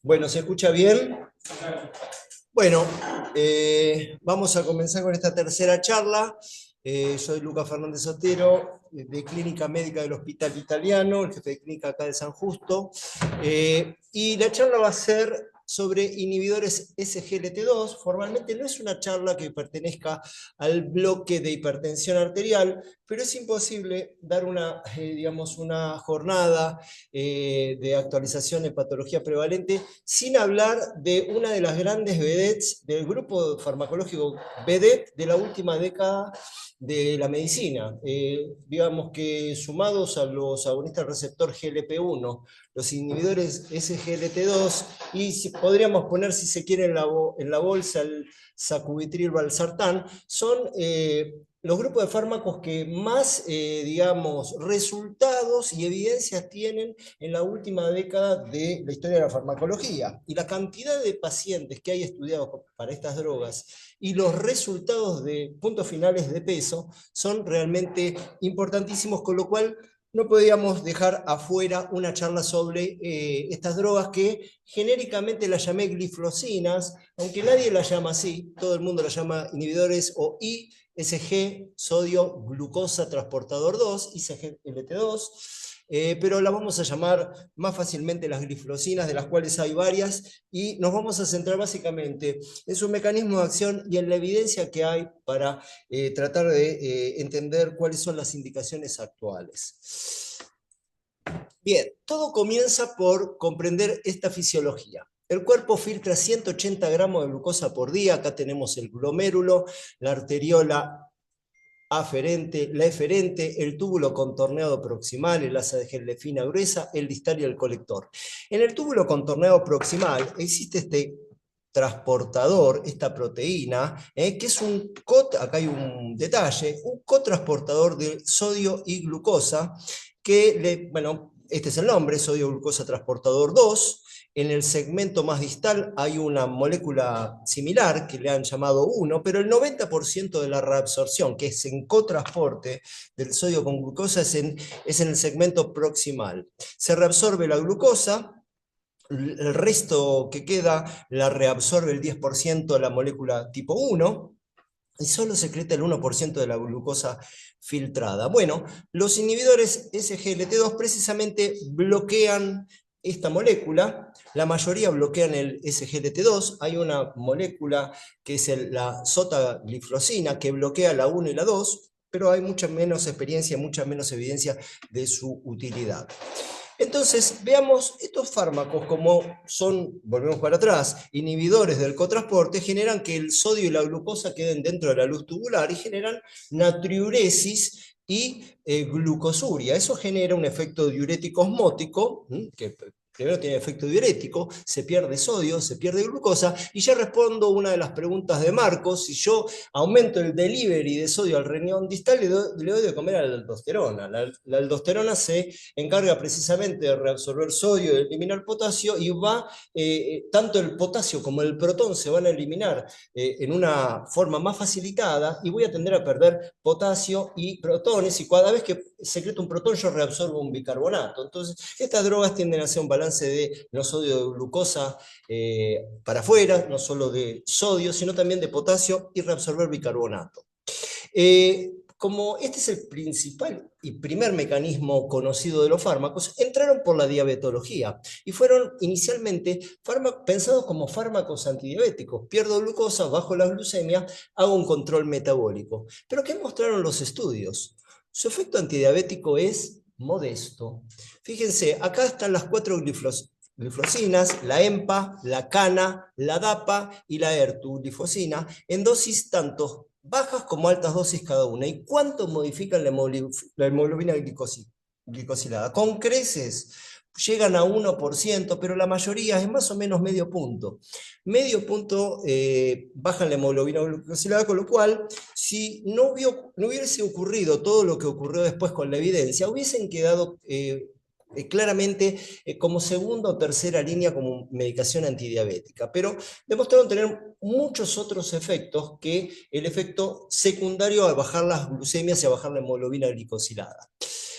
Bueno, ¿se escucha bien? Bueno, vamos a comenzar con esta tercera charla. Soy Lucas Fernández Otero, de Clínica Médica del Hospital Italiano, el jefe de clínica acá de San Justo. Y la charla va a ser sobre inhibidores SGLT2. Formalmente no es una charla que pertenezca al bloque de hipertensión arterial, pero es imposible dar digamos, una jornada de actualización de patología prevalente sin hablar de una de las grandes vedettes del grupo farmacológico vedette de la última década de la medicina. Digamos que sumados a los agonistas receptor GLP-1, los inhibidores SGLT2, y si podríamos poner, si se quiere, en la bolsa el sacubitril valsartán, son los grupos de fármacos que más, digamos, resultados y evidencias tienen en la última década de la historia de la farmacología. Y la cantidad de pacientes que hay estudiados para estas drogas y los resultados de puntos finales de peso son realmente importantísimos, con lo cual no podíamos dejar afuera una charla sobre estas drogas que genéricamente las llamé gliflocinas, aunque nadie las llama así, todo el mundo las llama inhibidores o ISG, sodio glucosa transportador 2, ISGLT2, pero las vamos a llamar más fácilmente las gliflocinas, de las cuales hay varias, y nos vamos a centrar básicamente en su mecanismo de acción y en la evidencia que hay para tratar de entender cuáles son las indicaciones actuales. Bien, todo comienza por comprender esta fisiología. El cuerpo filtra 180 gramos de glucosa por día. Acá tenemos el glomérulo, la arteriola aferente, la eferente, el túbulo contorneado proximal, el asa de Henle fina gruesa, el distal y el colector. En el túbulo contorneado proximal existe este transportador, esta proteína, que es acá hay un detalle, un cotransportador de sodio y glucosa, bueno, este es el nombre, sodio glucosa transportador 2. En el segmento más distal hay una molécula similar que le han llamado 1, pero el 90% de la reabsorción, que es en cotransporte del sodio con glucosa, es en el segmento proximal. Se reabsorbe la glucosa, el resto que queda la reabsorbe el 10% de la molécula tipo 1, y solo secreta el 1% de la glucosa filtrada. Bueno, los inhibidores SGLT2 precisamente bloquean esta molécula, la mayoría bloquean el SGLT2, hay una molécula que es la sotagliflozina que bloquea la 1 y la 2, pero hay mucha menos experiencia, mucha menos evidencia de su utilidad. Entonces, veamos, estos fármacos, como son, volvemos para atrás, inhibidores del cotransporte, generan que el sodio y la glucosa queden dentro de la luz tubular y generan natriuresis y glucosuria. Eso genera un efecto diurético osmótico, que primero tiene efecto diurético, se pierde sodio, se pierde glucosa, y ya respondo una de las preguntas de Marcos: si yo aumento el delivery de sodio al riñón distal, le doy de comer a la aldosterona. La aldosterona se encarga precisamente de reabsorber sodio, de eliminar potasio, y tanto el potasio como el protón se van a eliminar en una forma más facilitada, y voy a tender a perder potasio y protones, y cada vez que secreto un protón yo reabsorbo un bicarbonato. Entonces, estas drogas tienden a hacer un balance de no sodio de glucosa para afuera, no solo de sodio, sino también de potasio, y reabsorber bicarbonato. Como este es el principal y primer mecanismo conocido de los fármacos, entraron por la diabetología y fueron inicialmente pensados como fármacos antidiabéticos. Pierdo glucosa, bajo la glucemia, hago un control metabólico. Pero ¿qué mostraron los estudios? Su efecto antidiabético es modesto. Fíjense, acá están las 4 glifosinas, la EMPA, la CANA, la DAPA y la ERTU-glifosina, en dosis tanto bajas como altas dosis cada una. ¿Y cuánto modifican la hemoglobina glicosilada? Con creces llegan a 1%, pero la mayoría es más o menos medio punto. Medio punto bajan la hemoglobina glicosilada, con lo cual, si no hubiese ocurrido todo lo que ocurrió después con la evidencia, hubiesen quedado claramente como segunda o tercera línea como medicación antidiabética, pero demostraron tener muchos otros efectos que el efecto secundario a bajar las glucemias y a bajar la hemoglobina glicosilada.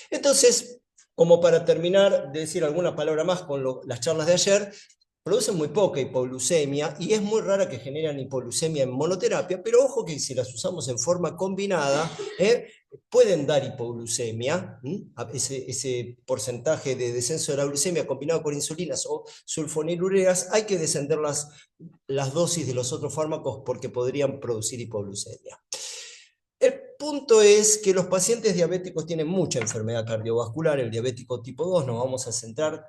Entonces, como para terminar de decir alguna palabra más con las charlas de ayer, producen muy poca hipoglucemia y es muy rara que generan hipoglucemia en monoterapia, pero ojo que si las usamos en forma combinada, pueden dar hipoglucemia, ese porcentaje de descenso de la glucemia combinado con insulinas o sulfonilureas, hay que descender las dosis de los otros fármacos porque podrían producir hipoglucemia. El punto es que los pacientes diabéticos tienen mucha enfermedad cardiovascular, el diabético tipo 2, nos vamos a centrar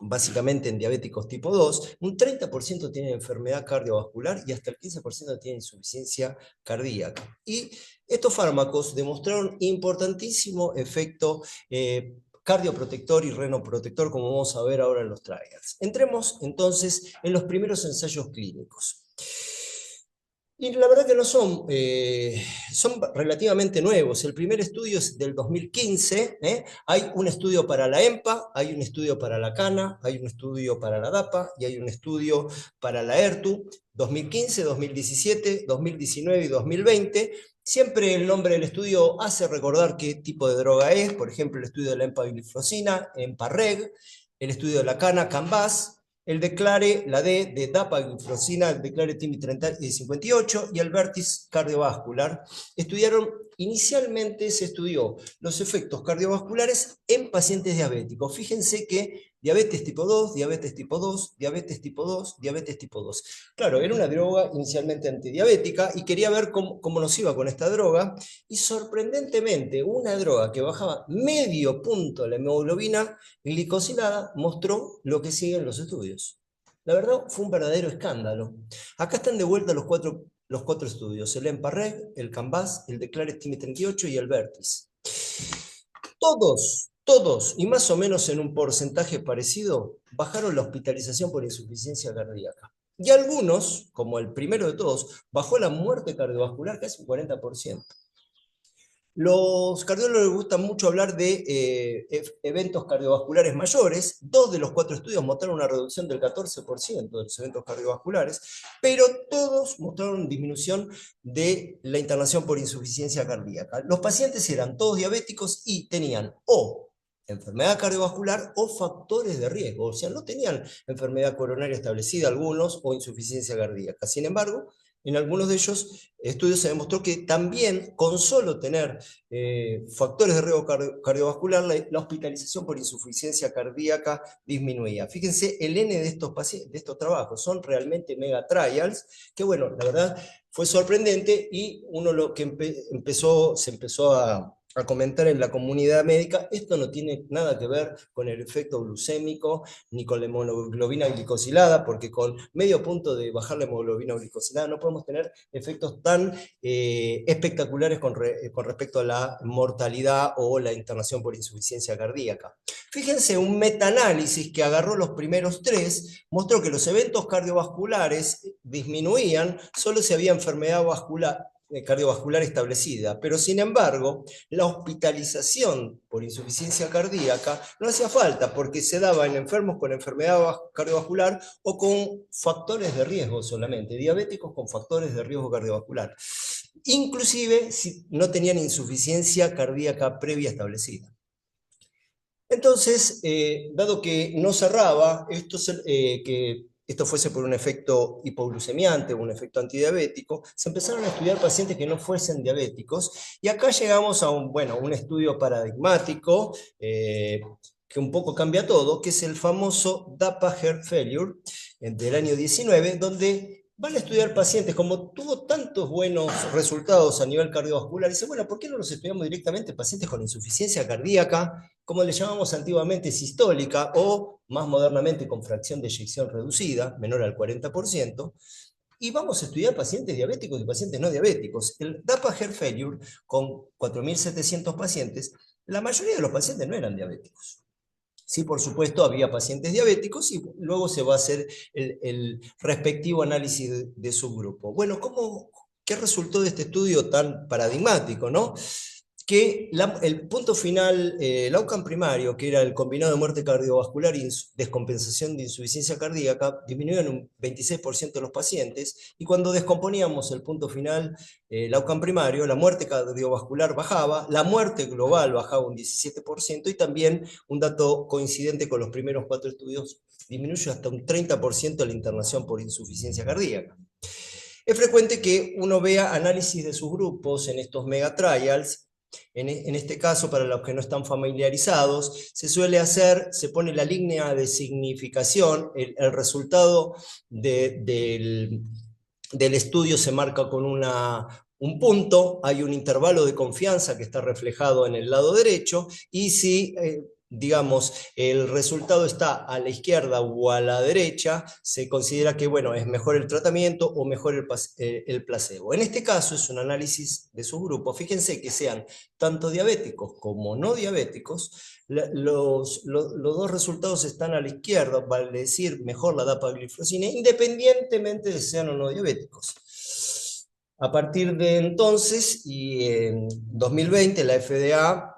básicamente en diabéticos tipo 2, un 30% tiene enfermedad cardiovascular y hasta el 15% tiene insuficiencia cardíaca. Y estos fármacos demostraron importantísimo efecto cardioprotector y renoprotector, como vamos a ver ahora en los trials. Entremos entonces en los primeros ensayos clínicos. Y la verdad que no son, son relativamente nuevos. El primer estudio es del 2015. Hay un estudio para la EMPA, hay un estudio para la CANA, hay un estudio para la DAPA y hay un estudio para la ERTU. 2015, 2017, 2019 y 2020. Siempre el nombre del estudio hace recordar qué tipo de droga es. Por ejemplo, el estudio de la empagliflozina, EMPA-REG, el estudio de la CANA, CANVAS, el Declare, la D de dapagliflozina, el Declare TIMI 58 y el Vertis cardiovascular. Inicialmente se estudió los efectos cardiovasculares en pacientes diabéticos. Fíjense que diabetes tipo 2, diabetes tipo 2, diabetes tipo 2, diabetes tipo 2. Claro, era una droga inicialmente antidiabética y quería ver cómo nos iba con esta droga. Y sorprendentemente, una droga que bajaba medio punto la hemoglobina glicosilada mostró lo que sigue en los estudios. La verdad, fue un verdadero escándalo. Acá están de vuelta los cuatro estudios, el EMPA-REG, el CANVAS, el Declare TIMI 38 y el Vertis. Todos, y más o menos en un porcentaje parecido, bajaron la hospitalización por insuficiencia cardíaca. Y algunos, como el primero de todos, bajó la muerte cardiovascular casi un 40%. Los cardiólogos les gusta mucho hablar de eventos cardiovasculares mayores. 2 de los 4 estudios mostraron una reducción del 14% de los eventos cardiovasculares, pero todos mostraron disminución de la internación por insuficiencia cardíaca. Los pacientes eran todos diabéticos y tenían o enfermedad cardiovascular o factores de riesgo, o sea, no tenían enfermedad coronaria establecida algunos o insuficiencia cardíaca. Sin embargo, en algunos de ellos estudios se demostró que también con solo tener factores de riesgo cardiovascular, la hospitalización por insuficiencia cardíaca disminuía. Fíjense, el N de estos trabajos son realmente mega trials, que bueno, la verdad fue sorprendente y uno lo que se empezó a comentar en la comunidad médica, esto no tiene nada que ver con el efecto glucémico ni con la hemoglobina glicosilada, porque con medio punto de bajar la hemoglobina glicosilada no podemos tener efectos tan espectaculares con respecto a la mortalidad o la internación por insuficiencia cardíaca. Fíjense, un metaanálisis que agarró los primeros 3 mostró que los eventos cardiovasculares disminuían solo si había enfermedad cardiovascular establecida, pero sin embargo, la hospitalización por insuficiencia cardíaca no hacía falta porque se daba en enfermos con enfermedad cardiovascular o con factores de riesgo solamente, diabéticos con factores de riesgo cardiovascular, inclusive si no tenían insuficiencia cardíaca previa establecida. Entonces, dado que no cerraba, que esto fuese por un efecto hipoglucemiante o un efecto antidiabético, se empezaron a estudiar pacientes que no fuesen diabéticos, y acá llegamos a un estudio paradigmático que un poco cambia todo, que es el famoso DAPA Heart Failure del año 19, donde van a estudiar pacientes, como tuvo tantos buenos resultados a nivel cardiovascular, y dice, bueno, ¿por qué no los estudiamos directamente pacientes con insuficiencia cardíaca, como le llamamos antiguamente sistólica, o más modernamente con fracción de eyección reducida, menor al 40%, y vamos a estudiar pacientes diabéticos y pacientes no diabéticos? El DAPA Heart Failure, con 4.700 pacientes, la mayoría de los pacientes no eran diabéticos. Sí, por supuesto, había pacientes diabéticos y luego se va a hacer el respectivo análisis de subgrupo. Bueno, ¿qué resultó de este estudio tan paradigmático, no? que el punto final, el outcome primario, que era el combinado de muerte cardiovascular y descompensación de insuficiencia cardíaca, disminuyó en un 26% de los pacientes, y cuando descomponíamos el punto final, el outcome primario, la muerte cardiovascular bajaba, la muerte global bajaba un 17%, y también un dato coincidente con los primeros 4 estudios, disminuyó hasta un 30% la internación por insuficiencia cardíaca. Es frecuente que uno vea análisis de sus grupos en estos megatrials. En este caso, para los que no están familiarizados, se suele hacer, se pone la línea de significación, el resultado del estudio se marca con un punto, hay un intervalo de confianza que está reflejado en el lado derecho, y si digamos, el resultado está a la izquierda o a la derecha, se considera que, bueno, es mejor el tratamiento o mejor el placebo. En este caso es un análisis de sus grupos. Fíjense que sean tanto diabéticos como no diabéticos, los dos resultados están a la izquierda, vale decir, mejor la dapagliflozina, independientemente de sean o no diabéticos. A partir de entonces, y en 2020, la FDA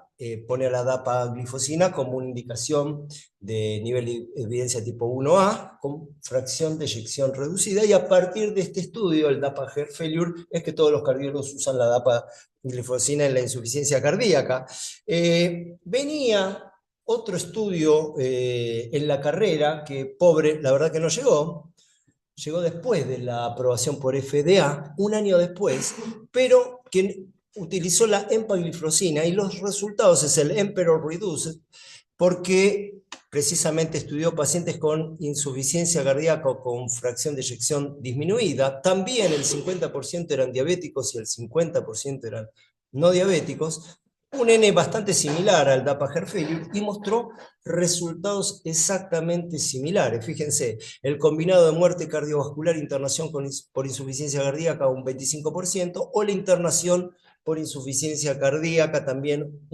pone a la dapaglifosina como una indicación de nivel de evidencia tipo 1A, con fracción de eyección reducida, y a partir de este estudio, el DAPA Heart Failure, es que todos los cardiólogos usan la dapaglifosina en la insuficiencia cardíaca. Venía otro estudio en la carrera, que pobre, la verdad que no llegó después de la aprobación por FDA, un año después, pero que utilizó la empagliflozina, y los resultados es el Emperor Reduced, porque precisamente estudió pacientes con insuficiencia cardíaca o con fracción de eyección disminuida. También el 50% eran diabéticos y el 50% eran no diabéticos, un N bastante similar al DAPA Heart Failure, y mostró resultados exactamente similares. Fíjense, el combinado de muerte cardiovascular e internación por insuficiencia cardíaca un 25%, o la internación por insuficiencia cardíaca también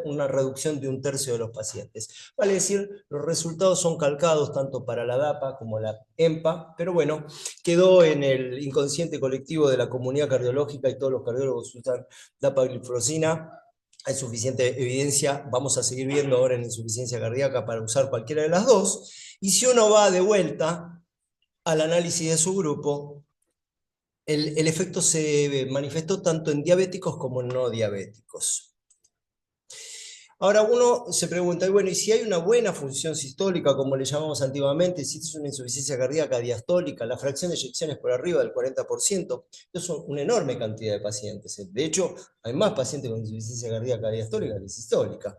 una reducción de 1/3 de los pacientes. Vale decir, los resultados son calcados tanto para la DAPA como la EMPA, pero bueno, quedó en el inconsciente colectivo de la comunidad cardiológica, y todos los cardiólogos usan dapagliflozina. Hay suficiente evidencia, vamos a seguir viendo ahora en insuficiencia cardíaca, para usar cualquiera de las dos. Y si uno va de vuelta al análisis de su grupo, el efecto se manifestó tanto en diabéticos como en no diabéticos. Ahora uno se pregunta, bueno, ¿y si hay una buena función sistólica, como le llamamos antiguamente, si es una insuficiencia cardíaca diastólica, la fracción de eyecciones por arriba del 40%? Eso es una enorme cantidad de pacientes. De hecho, hay más pacientes con insuficiencia cardíaca diastólica que sistólica.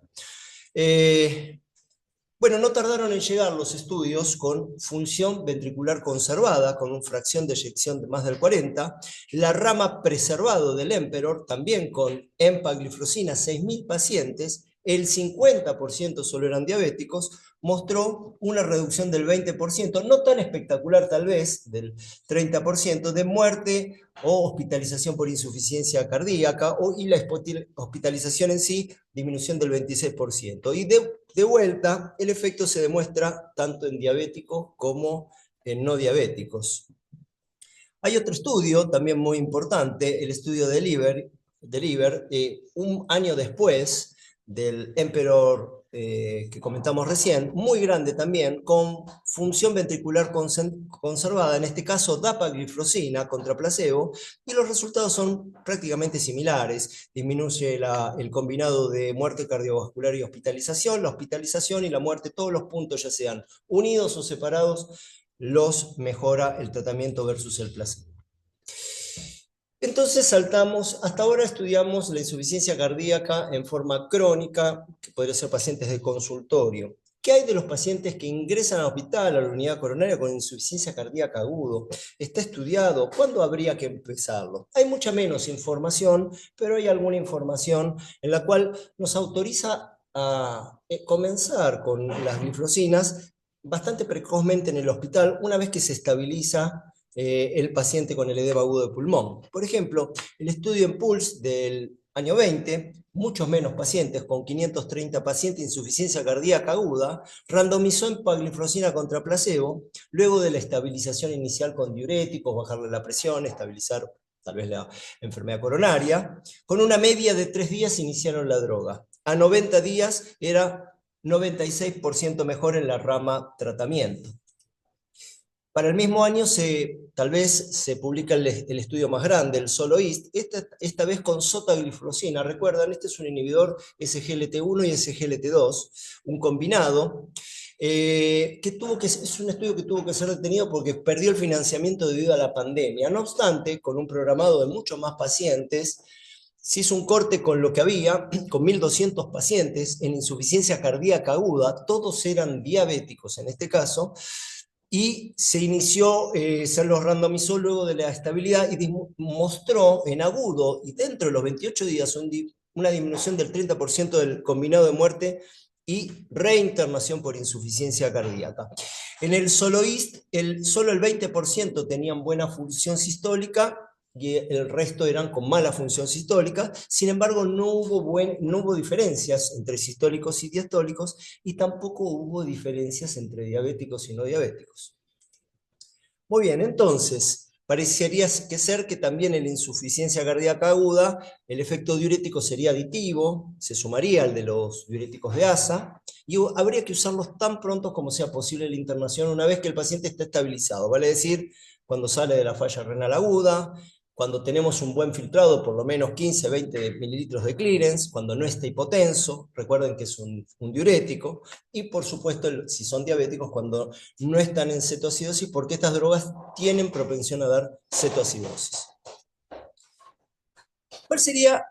Bueno, no tardaron en llegar los estudios con función ventricular conservada, con una fracción de eyección de más del 40%, la rama preservado del Emperor, también con empagliflozina, 6.000 pacientes, el 50% solo eran diabéticos, mostró una reducción del 20%, no tan espectacular tal vez, del 30%, de muerte o hospitalización por insuficiencia cardíaca, y la hospitalización en sí, disminución del 26%. Y de vuelta, el efecto se demuestra tanto en diabéticos como en no diabéticos. Hay otro estudio también muy importante, el estudio de Liver, un año después del Emperor que comentamos recién, muy grande también, con función ventricular conservada, en este caso dapagliflozina contra placebo, y los resultados son prácticamente similares. Disminuye el combinado de muerte cardiovascular y hospitalización, la hospitalización y la muerte, todos los puntos, ya sean unidos o separados, los mejora el tratamiento versus el placebo. Entonces saltamos, hasta ahora estudiamos la insuficiencia cardíaca en forma crónica, que podría ser pacientes de consultorio. ¿Qué hay de los pacientes que ingresan al hospital, a la unidad coronaria, con insuficiencia cardíaca agudo? ¿Está estudiado? ¿Cuándo habría que empezarlo? Hay mucha menos información, pero hay alguna información en la cual nos autoriza a comenzar con las gliflocinas bastante precozmente en el hospital, una vez que se estabiliza el paciente con el edema agudo de pulmón. Por ejemplo, el estudio en PULSE del año 20, muchos menos pacientes, con 530 pacientes de insuficiencia cardíaca aguda, randomizó empagliflozina contra placebo, luego de la estabilización inicial con diuréticos, bajarle la presión, estabilizar tal vez la enfermedad coronaria. Con una media de 3 días iniciaron la droga. A 90 días era 96% mejor en la rama tratamiento. Para el mismo año tal vez se publica el estudio más grande, el SOLOIST, esta vez con sotagliflozina. Recuerdan, este es un inhibidor SGLT1 y SGLT2, un combinado, es un estudio que tuvo que ser detenido porque perdió el financiamiento debido a la pandemia. No obstante, con un programado de muchos más pacientes, se hizo un corte con lo que había, con 1.200 pacientes en insuficiencia cardíaca aguda, todos eran diabéticos en este caso, y se inició, se los randomizó luego de la estabilidad y mostró en agudo y dentro de los 28 días una disminución del 30% del combinado de muerte y reinternación por insuficiencia cardíaca. En el SOLOIST, solo el 20% tenían buena función sistólica y el resto eran con mala función sistólica. Sin embargo, no hubo diferencias entre sistólicos y diastólicos y tampoco hubo diferencias entre diabéticos y no diabéticos. Muy bien, entonces, parecería que también en la insuficiencia cardíaca aguda el efecto diurético sería aditivo, se sumaría al de los diuréticos de ASA, y habría que usarlos tan pronto como sea posible la internación una vez que el paciente esté estabilizado, vale decir, cuando sale de la falla renal aguda, cuando tenemos un buen filtrado, por lo menos 15-20 mililitros de clearance, cuando no está hipotenso, recuerden que es un diurético, y por supuesto, si son diabéticos, cuando no están en cetoacidosis, porque estas drogas tienen propensión a dar cetoacidosis. ¿Cuál sería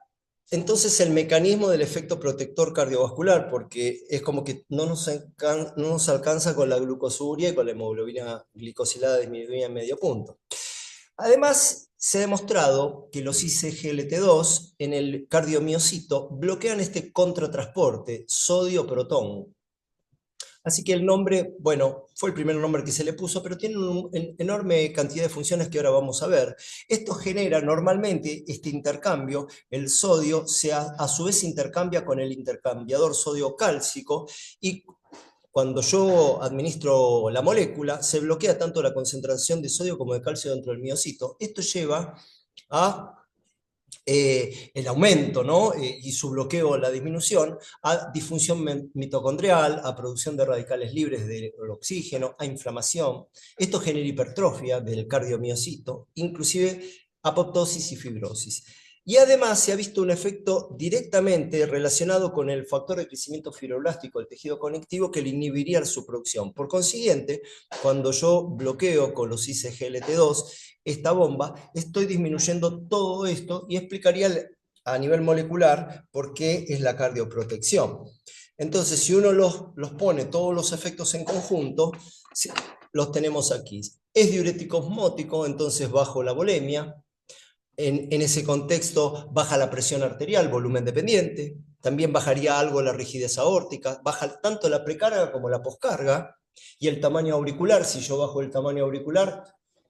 entonces el mecanismo del efecto protector cardiovascular? Porque es como que no nos alcanza con la glucosuria y con la hemoglobina glicosilada disminuida en medio punto. Además, se ha demostrado que los ICGLT2 en el cardiomiocito bloquean este contratransporte sodio-protón. Así que el nombre, bueno, fue el primer nombre que se le puso, pero tiene una enorme cantidad de funciones que ahora vamos a ver. Esto genera normalmente este intercambio, el sodio a su vez intercambia con el intercambiador sodio-cálcico y cuando yo administro la molécula, se bloquea tanto la concentración de sodio como de calcio dentro del miocito. Esto lleva a el aumento, ¿no? Y su bloqueo, la disminución, a disfunción mitocondrial, a producción de radicales libres del oxígeno, a inflamación. Esto genera hipertrofia del cardiomiocito, inclusive apoptosis y fibrosis. Y además se ha visto un efecto directamente relacionado con el factor de crecimiento fibroblástico del tejido conectivo que le inhibiría su producción. Por consiguiente, cuando yo bloqueo con los ICGLT2 esta bomba, estoy disminuyendo todo esto y explicaría a nivel molecular por qué es la cardioprotección. Entonces, si uno los pone todos los efectos en conjunto, los tenemos aquí. Es diurético osmótico, entonces bajo la volemia. En ese contexto baja la presión arterial, volumen dependiente, también bajaría algo la rigidez aórtica, baja tanto la precarga como la poscarga, y el tamaño auricular, si yo bajo el tamaño auricular,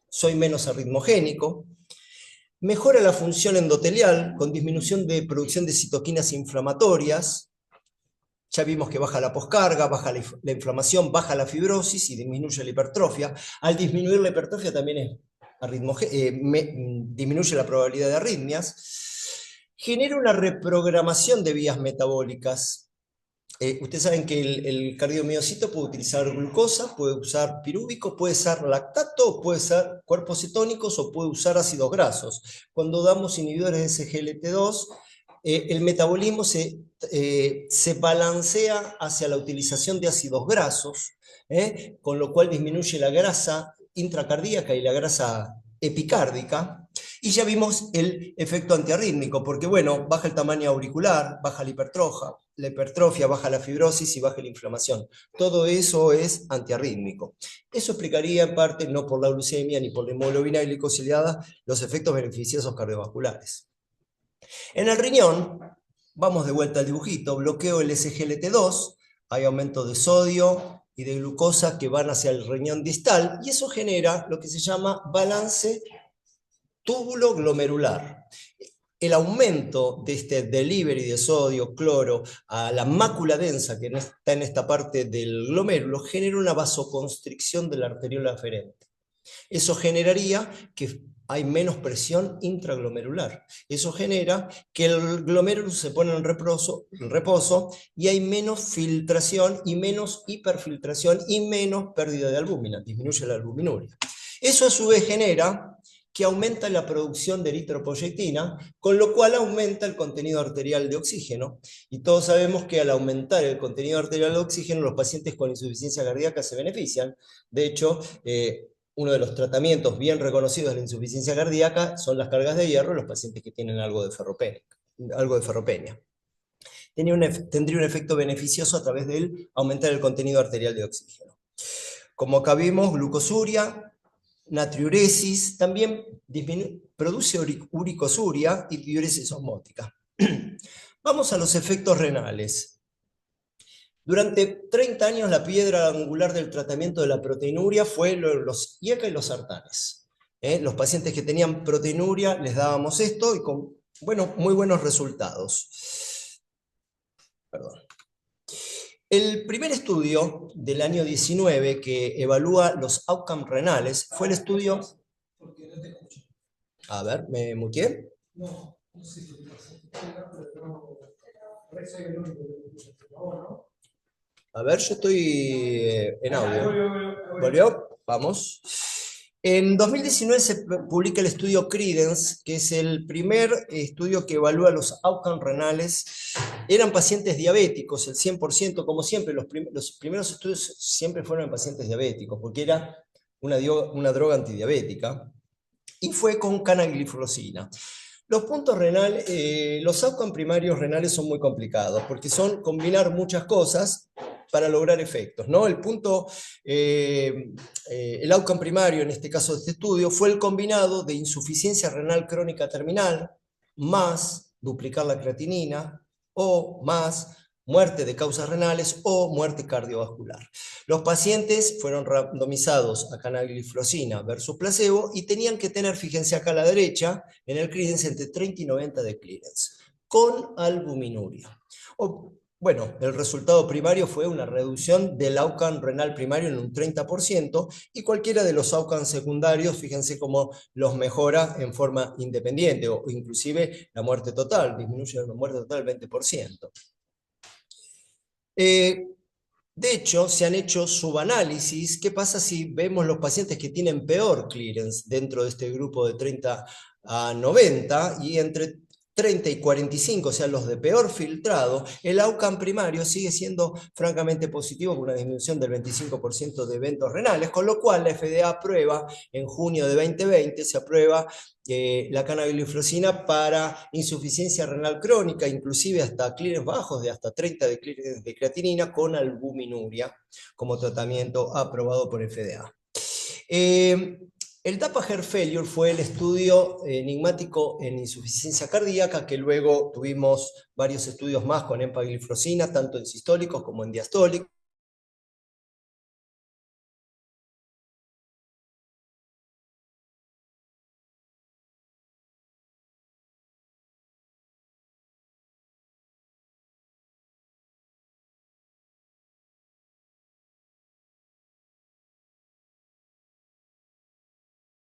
soy menos arritmogénico. Mejora la función endotelial con disminución de producción de citoquinas inflamatorias. Ya vimos que baja la poscarga, baja la inflamación, baja la fibrosis y disminuye la hipertrofia. Al disminuir la hipertrofia también disminuye la probabilidad de arritmias. Genera una reprogramación de vías metabólicas. Ustedes saben que el cardiomiocito puede utilizar glucosa, puede usar pirúvico, puede usar lactato, puede usar cuerpos cetónicos o puede usar ácidos grasos. Cuando damos inhibidores de SGLT2, el metabolismo se balancea hacia la utilización de ácidos grasos, con lo cual disminuye la grasa intracardíaca y la grasa epicárdica. Y ya vimos el efecto antiarrítmico, porque bueno, baja el tamaño auricular, baja la hipertrofia, baja la fibrosis y baja la inflamación. Todo eso es antiarrítmico. Eso explicaría en parte, no por la glucemia ni por la hemoglobina glicosilada, los efectos beneficiosos cardiovasculares. En el riñón, vamos de vuelta al dibujito, bloqueo el SGLT2, hay aumento de sodio y de glucosa que van hacia el riñón distal, y eso genera lo que se llama balance túbulo glomerular. El aumento de este delivery de sodio, cloro, a la mácula densa que está en esta parte del glomérulo, genera una vasoconstricción de la arteriola aferente. Eso generaría que hay menos presión intraglomerular. Eso genera que el glomérulo se pone en reposo y hay menos filtración y menos hiperfiltración y menos pérdida de albúmina, disminuye la albuminuria. Eso a su vez genera que aumenta la producción de eritropoyetina, con lo cual aumenta el contenido arterial de oxígeno. Y todos sabemos que al aumentar el contenido arterial de oxígeno, los pacientes con insuficiencia cardíaca se benefician. De hecho, uno de los tratamientos bien reconocidos de la insuficiencia cardíaca son las cargas de hierro en los pacientes que tienen algo de ferropenia. Tendría un efecto beneficioso a través de aumentar el contenido arterial de oxígeno. Como acá vimos, glucosuria, natriuresis, también produce uricosuria y diuresis osmótica. Vamos a los efectos renales. Durante 30 años la piedra angular del tratamiento de la proteinuria fue los IECA y los sartanes. Los pacientes que tenían proteinuria les dábamos esto y con muy buenos resultados. Perdón. El primer estudio del año 19 que evalúa los outcomes renales fue el estudio... Porque no te escucho. A ver, ¿me muteé? No, no sé qué pasa. A ver, yo estoy en audio. ¿Volvió? Vamos. En 2019 se publica el estudio Credence, que es el primer estudio que evalúa los outcomes renales. Eran pacientes diabéticos, el 100%, como siempre, los primeros estudios siempre fueron en pacientes diabéticos, porque era una droga antidiabética, y fue con canagliflozina. Los puntos renales, los outcomes primarios renales son muy complicados, porque son combinar muchas cosas para lograr efectos, ¿no? El outcome primario, en este caso de este estudio, fue el combinado de insuficiencia renal crónica terminal, más duplicar la creatinina, o más muerte de causas renales o muerte cardiovascular. Los pacientes fueron randomizados a canagliflozina versus placebo y tenían que tener, fíjense acá a la derecha, en el clearance entre 30 y 90 de clearance, con albuminuria. Bueno, el resultado primario fue una reducción del outcome renal primario en un 30%, y cualquiera de los outcomes secundarios, fíjense cómo los mejora en forma independiente, o inclusive la muerte total, disminuye la muerte total 20%. De hecho, se han hecho subanálisis. ¿Qué pasa si vemos los pacientes que tienen peor clearance dentro de este grupo de 30 a 90 y entre 30 y 45, o sea, los de peor filtrado? El outcome primario sigue siendo francamente positivo, con una disminución del 25% de eventos renales, con lo cual la FDA aprueba, en junio de 2020, se aprueba la canagliflozina para insuficiencia renal crónica, inclusive hasta clearance bajos de hasta 30 de clearance de creatinina con albuminuria, como tratamiento aprobado por FDA. El DAPA Heart Failure fue el estudio enigmático en insuficiencia cardíaca, que luego tuvimos varios estudios más con empagliflozina, tanto en sistólicos como en diastólicos.